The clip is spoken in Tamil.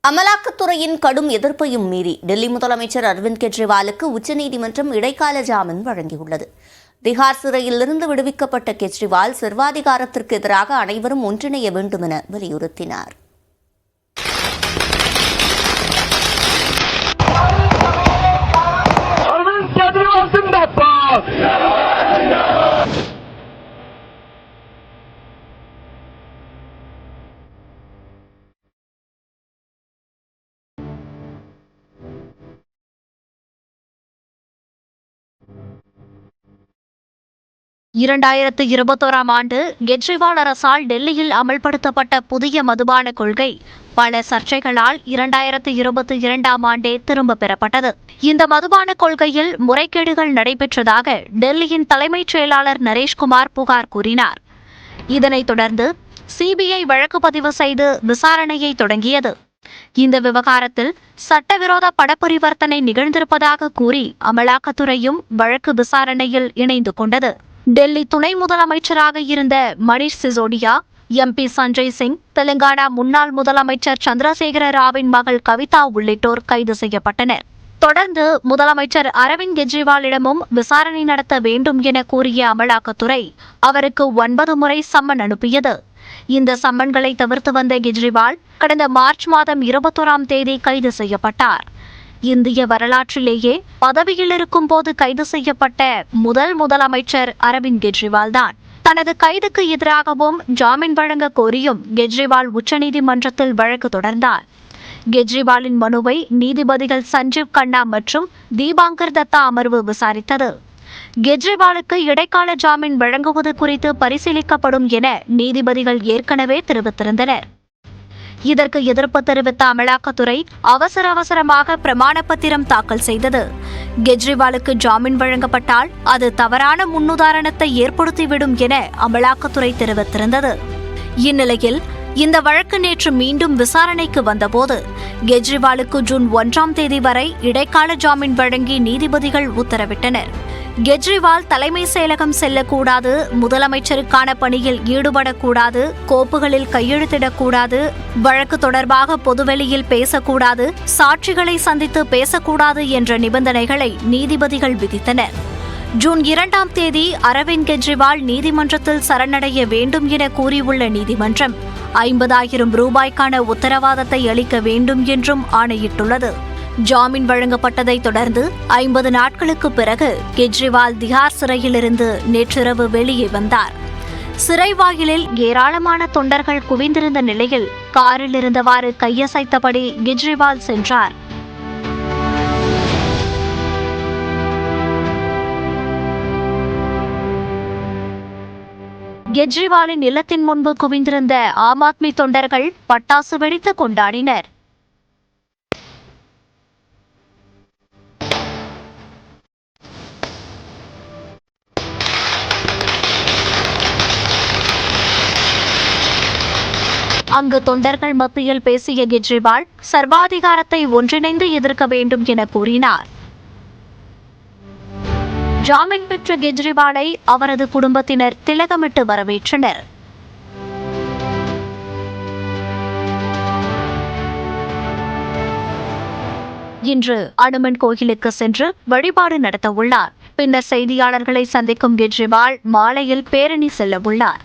அமலாக்கத்துறையின் கடும் எதிர்ப்பையும் மீறி டெல்லி முதலமைச்சர் அரவிந்த் கெஜ்ரிவாலுக்கு உச்சநீதிமன்றம் இடைக்கால ஜாமீன் வழங்கியுள்ளது. திகார் சிறையிலிருந்து விடுவிக்கப்பட்ட கெஜ்ரிவால் சர்வாதிகாரத்திற்கு எதிராக அனைவரும் ஒன்றிணைய வேண்டும் என வலியுறுத்தினார். இரண்டாயிரத்து 21ஆம் ஆண்டு கெஜ்ரிவால் அரசால் டெல்லியில் அமல்படுத்தப்பட்ட புதிய மதுபான கொள்கை பல சர்ச்சைகளால் 2022ஆம் ஆண்டே திரும்ப பெறப்பட்டது. இந்த மதுபான கொள்கையில் முறைகேடுகள் நடைபெற்றதாக டெல்லியின் தலைமைச் செயலாளர் நரேஷ்குமார் புகார் கூறினார். இதனைத் தொடர்ந்து சிபிஐ வழக்கு பதிவு செய்து விசாரணையை தொடங்கியது. இந்த விவகாரத்தில் சட்டவிரோத பணப்பரிவர்த்தனை நிகழ்ந்திருப்பதாக கூறி அமலாக்கத்துறையும் வழக்கு விசாரணையில் இணைந்து கொண்டது. டெல்லி துணை முதலமைச்சராக இருந்த மணீஷ் சிசோடியா, எம்பி சஞ்சய் சிங், தெலுங்கானா முன்னாள் முதலமைச்சர் சந்திரசேகர ராவின் மகள் கவிதா உள்ளிட்டோர் கைது செய்யப்பட்டனர். தொடர்ந்து முதலமைச்சர் அரவிந்த் கெஜ்ரிவாலிடமும் விசாரணை நடத்த வேண்டும் என கூறிய அமலாக்கத்துறை அவருக்கு 9 முறை சம்மன் அனுப்பியது. இந்த சம்மன்களை தவிர்த்து வந்த கெஜ்ரிவால் கடந்த மார்ச் மாதம் 21ஆம் தேதி கைது செய்யப்பட்டார். இந்திய வரலாற்றிலேயே பதவியில் இருக்கும் போது கைது செய்யப்பட்ட முதல் முதலமைச்சர் அரவிந்த் கெஜ்ரிவால் தான். தனது கைதுக்கு எதிராகவும் ஜாமீன் வழங்க கோரியும் கெஜ்ரிவால் உச்சநீதிமன்றத்தில் வழக்கு தொடர்ந்தார். கெஜ்ரிவாலின் மனுவை நீதிபதிகள் சஞ்சீவ் கண்ணா மற்றும் தீபாங்கர் தத்தா அமர்வு விசாரித்தது. கெஜ்ரிவாலுக்கு இடைக்கால ஜாமீன் வழங்குவது குறித்து பரிசீலிக்கப்படும் என நீதிபதிகள் ஏற்கனவே தெரிவித்திருந்தனர். இதற்கு எதிர்ப்பு தெரிவித்த அமலாக்கத்துறை அவசரமாக பிரமாண பத்திரம் தாக்கல் செய்தது. கெஜ்ரிவாலுக்கு ஜாமீன் வழங்கப்பட்டால் அது தவறான முன்னுதாரணத்தை ஏற்படுத்திவிடும் என அமலாக்கத்துறை தெரிவித்திருந்தது. இந்நிலையில் இந்த வழக்கு நேற்று மீண்டும் விசாரணைக்கு வந்தபோது கெஜ்ரிவாலுக்கு ஜூன் 1ஆம் தேதி வரை இடைக்கால ஜாமீன் வழங்கி நீதிபதிகள் உத்தரவிட்டனர். கெஜ்ரிவால் தலைமை செயலகம் செல்லக்கூடாது, முதலமைச்சருக்கான பணியில் ஈடுபடக்கூடாது, கோப்புகளில் கையெழுத்திடக்கூடாது, வழக்கு தொடர்பாக பொதுவெளியில் பேசக்கூடாது, சாட்சிகளை சந்தித்து பேசக்கூடாது என்ற நிபந்தனைகளை நீதிபதிகள் விதித்தனர். ஜூன் 2ஆம் தேதி அரவிந்த் கெஜ்ரிவால் நீதிமன்றத்தில் சரணடைய வேண்டும் என கூறியுள்ள நீதிமன்றம் 50,000 ரூபாய்க்கான உத்தரவாதத்தை அளிக்க வேண்டும் என்றும் ஆணையிட்டுள்ளது. ஜாமீன் வழங்கப்பட்டதை தொடர்ந்து 50 நாட்களுக்கு பிறகு கெஜ்ரிவால் திகார் சிறையிலிருந்து நேற்றிரவு வெளியே வந்தார். சிறை வாயிலில் ஏராளமான தொண்டர்கள் குவிந்திருந்த நிலையில் காரில் இருந்தவாறு கையசைத்தபடி கெஜ்ரிவால் சென்றார். கெஜ்ரிவாலின் இல்லத்தின் முன்பு குவிந்திருந்த ஆம் ஆத்மி தொண்டர்கள் பட்டாசு வெடித்து கொண்டாடினர். அங்கு தொண்டர்கள் மத்தியில் பேசிய கெஜ்ரிவால் சர்வாதிகாரத்தை ஒன்றிணைந்து எதிர்க்க வேண்டும் என கூறினார். ஜாமீன் பெற்ற கெஜ்ரிவாலை அவரது குடும்பத்தினர் திலகமிட்டு வரவேற்றனர். இன்று அனுமன் கோயிலுக்கு சென்று வழிபாடு நடத்த உள்ளார். பின்னர் செய்தியாளர்களை சந்திக்கும் கெஜ்ரிவால் மாலையில் பேரணி செல்ல உள்ளார்.